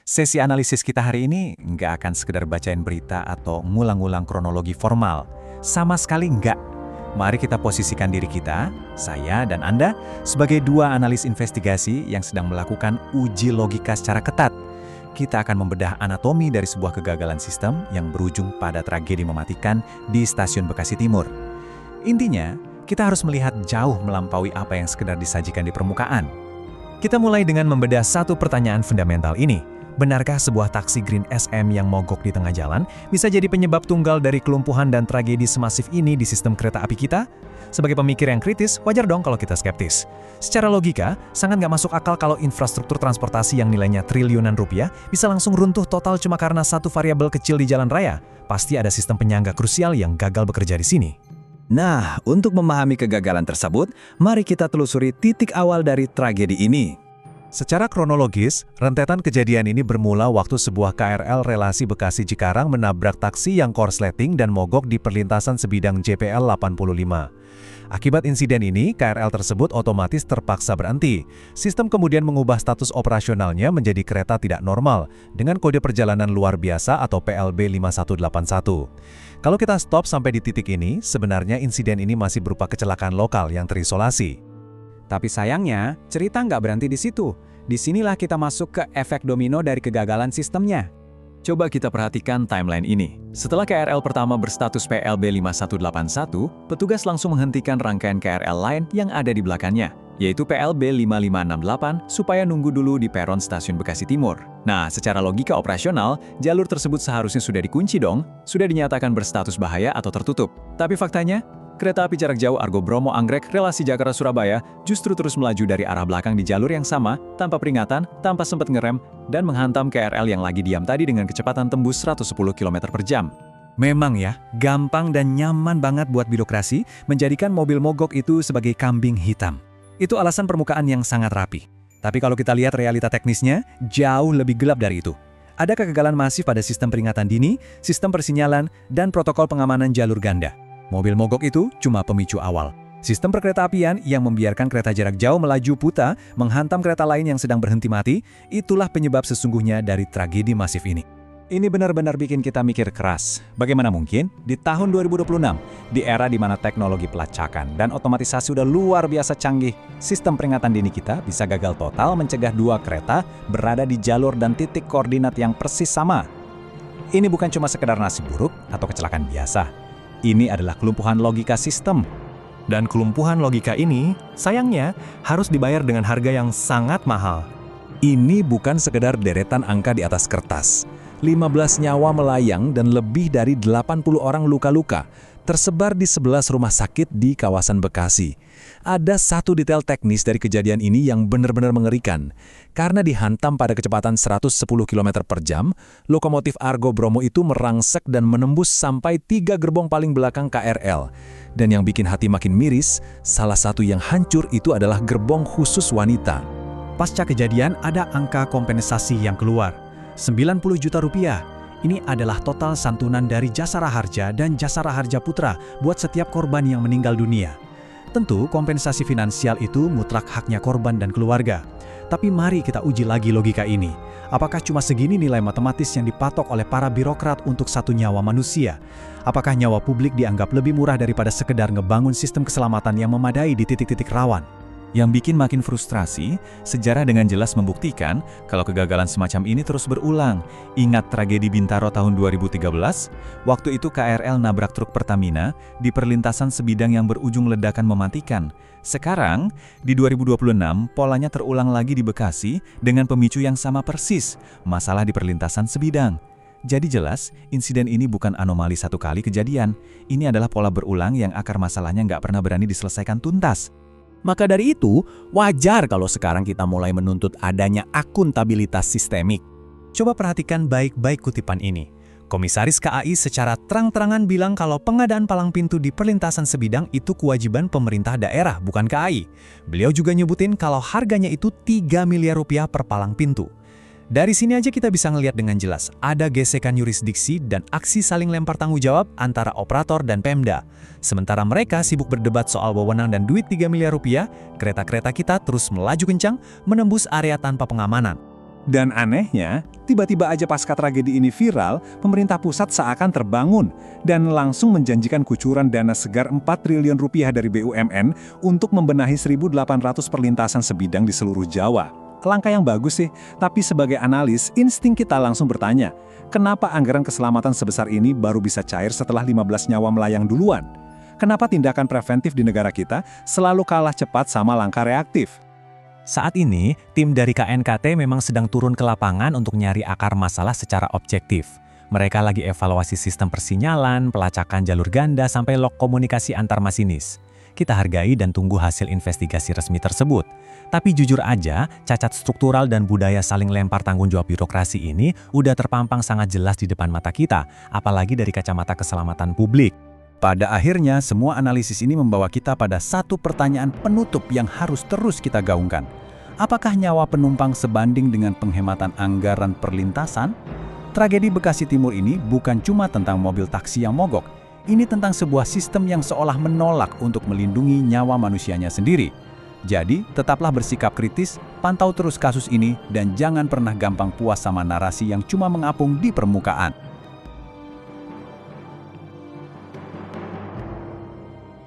Sesi analisis kita hari ini nggak akan sekedar bacain berita atau ngulang-ngulang kronologi formal. Sama sekali nggak. Mari kita posisikan diri kita, saya dan Anda, sebagai dua analis investigasi yang sedang melakukan uji logika secara ketat. Kita akan membedah anatomi dari sebuah kegagalan sistem yang berujung pada tragedi mematikan di Stasiun Bekasi Timur. Intinya, kita harus melihat jauh melampaui apa yang sekedar disajikan di permukaan. Kita mulai dengan membedah satu pertanyaan fundamental ini. Benarkah sebuah taksi Green SM yang mogok di tengah jalan bisa jadi penyebab tunggal dari kelumpuhan dan tragedi semasif ini di sistem kereta api kita? Sebagai pemikir yang kritis, wajar dong kalau kita skeptis. Secara logika, sangat nggak masuk akal kalau infrastruktur transportasi yang nilainya triliunan rupiah bisa langsung runtuh total cuma karena satu variabel kecil di jalan raya. Pasti ada sistem penyangga krusial yang gagal bekerja di sini. Nah, untuk memahami kegagalan tersebut, mari kita telusuri titik awal dari tragedi ini. Secara kronologis, rentetan kejadian ini bermula waktu sebuah KRL relasi Bekasi-Cikarang menabrak taksi yang korsleting dan mogok di perlintasan sebidang JPL 85. Akibat insiden ini, KRL tersebut otomatis terpaksa berhenti. Sistem kemudian mengubah status operasionalnya menjadi kereta tidak normal dengan kode perjalanan luar biasa atau PLB 5181. Kalau kita stop sampai di titik ini, sebenarnya insiden ini masih berupa kecelakaan lokal yang terisolasi. Tapi sayangnya, cerita nggak berhenti di situ. Disinilah kita masuk ke efek domino dari kegagalan sistemnya. Coba kita perhatikan timeline ini. Setelah KRL pertama berstatus PLB 5181, petugas langsung menghentikan rangkaian KRL lain yang ada di belakangnya, yaitu PLB 5568, supaya nunggu dulu di peron Stasiun Bekasi Timur. Nah, secara logika operasional, jalur tersebut seharusnya sudah dikunci dong, sudah dinyatakan berstatus bahaya atau tertutup. Tapi faktanya, kereta api jarak jauh Argo Bromo Anggrek relasi Jakarta-Surabaya justru terus melaju dari arah belakang di jalur yang sama, tanpa peringatan, tanpa sempat ngerem, dan menghantam KRL yang lagi diam tadi dengan kecepatan tembus 110 km per jam. Memang ya, gampang dan nyaman banget buat birokrasi menjadikan mobil mogok itu sebagai kambing hitam. Itu alasan permukaan yang sangat rapi. Tapi kalau kita lihat realita teknisnya, jauh lebih gelap dari itu. Ada kegagalan masif pada sistem peringatan dini, sistem persinyalan, dan protokol pengamanan jalur ganda. Mobil mogok itu cuma pemicu awal. Sistem perkeretaapian yang membiarkan kereta jarak jauh melaju buta, menghantam kereta lain yang sedang berhenti mati, itulah penyebab sesungguhnya dari tragedi masif ini. Ini benar-benar bikin kita mikir keras. Bagaimana mungkin di tahun 2026, di era di mana teknologi pelacakan dan otomatisasi sudah luar biasa canggih, sistem peringatan dini kita bisa gagal total mencegah dua kereta berada di jalur dan titik koordinat yang persis sama. Ini bukan cuma sekedar nasib buruk atau kecelakaan biasa. Ini adalah kelumpuhan logika sistem. Dan kelumpuhan logika ini, sayangnya, harus dibayar dengan harga yang sangat mahal. Ini bukan sekedar deretan angka di atas kertas. 15 nyawa melayang dan lebih dari 80 orang luka-luka, tersebar di 11 rumah sakit di kawasan Bekasi. Ada satu detail teknis dari kejadian ini yang benar-benar mengerikan. Karena dihantam pada kecepatan 110 km per jam, lokomotif Argo Bromo itu merangsek dan menembus sampai 3 gerbong paling belakang KRL. Dan yang bikin hati makin miris, salah satu yang hancur itu adalah gerbong khusus wanita. Pasca kejadian ada angka kompensasi yang keluar, 90 juta rupiah. Ini adalah total santunan dari Jasara Harja dan Jasara Harja Putra buat setiap korban yang meninggal dunia. Tentu kompensasi finansial itu mutlak haknya korban dan keluarga. Tapi mari kita uji lagi logika ini. Apakah cuma segini nilai matematis yang dipatok oleh para birokrat untuk satu nyawa manusia? Apakah nyawa publik dianggap lebih murah daripada sekedar ngebangun sistem keselamatan yang memadai di titik-titik rawan? Yang bikin makin frustrasi, sejarah dengan jelas membuktikan kalau kegagalan semacam ini terus berulang. Ingat tragedi Bintaro tahun 2013? Waktu itu KRL nabrak truk Pertamina di perlintasan sebidang yang berujung ledakan mematikan. Sekarang, di 2026, polanya terulang lagi di Bekasi dengan pemicu yang sama persis, masalah di perlintasan sebidang. Jadi jelas, insiden ini bukan anomali satu kali kejadian. Ini adalah pola berulang yang akar masalahnya nggak pernah berani diselesaikan tuntas. Maka dari itu, wajar kalau sekarang kita mulai menuntut adanya akuntabilitas sistemik. Coba perhatikan baik-baik kutipan ini. Komisaris KAI secara terang-terangan bilang kalau pengadaan palang pintu di perlintasan sebidang itu kewajiban pemerintah daerah, bukan KAI. Beliau juga nyebutin kalau harganya itu 3 miliar rupiah per palang pintu. Dari sini aja kita bisa ngelihat dengan jelas, ada gesekan yurisdiksi dan aksi saling lempar tanggung jawab antara operator dan Pemda. Sementara mereka sibuk berdebat soal wewenang dan duit 3 miliar rupiah, kereta-kereta kita terus melaju kencang menembus area tanpa pengamanan. Dan anehnya, tiba-tiba aja pasca tragedi ini viral, pemerintah pusat seakan terbangun dan langsung menjanjikan kucuran dana segar 4 triliun rupiah dari BUMN untuk membenahi 1.800 perlintasan sebidang di seluruh Jawa. Langkah yang bagus sih, tapi sebagai analis, insting kita langsung bertanya, kenapa anggaran keselamatan sebesar ini baru bisa cair setelah 15 nyawa melayang duluan? Kenapa tindakan preventif di negara kita selalu kalah cepat sama langkah reaktif? Saat ini, tim dari KNKT memang sedang turun ke lapangan untuk nyari akar masalah secara objektif. Mereka lagi evaluasi sistem persinyalan, pelacakan jalur ganda, sampai log komunikasi antar masinis. Kita hargai dan tunggu hasil investigasi resmi tersebut. Tapi jujur aja, cacat struktural dan budaya saling lempar tanggung jawab birokrasi ini udah terpampang sangat jelas di depan mata kita, apalagi dari kacamata keselamatan publik. Pada akhirnya, semua analisis ini membawa kita pada satu pertanyaan penutup yang harus terus kita gaungkan. Apakah nyawa penumpang sebanding dengan penghematan anggaran perlintasan? Tragedi Bekasi Timur ini bukan cuma tentang mobil taksi yang mogok. Ini tentang sebuah sistem yang seolah menolak untuk melindungi nyawa manusianya sendiri. Jadi, tetaplah bersikap kritis, pantau terus kasus ini, dan jangan pernah gampang puas sama narasi yang cuma mengapung di permukaan.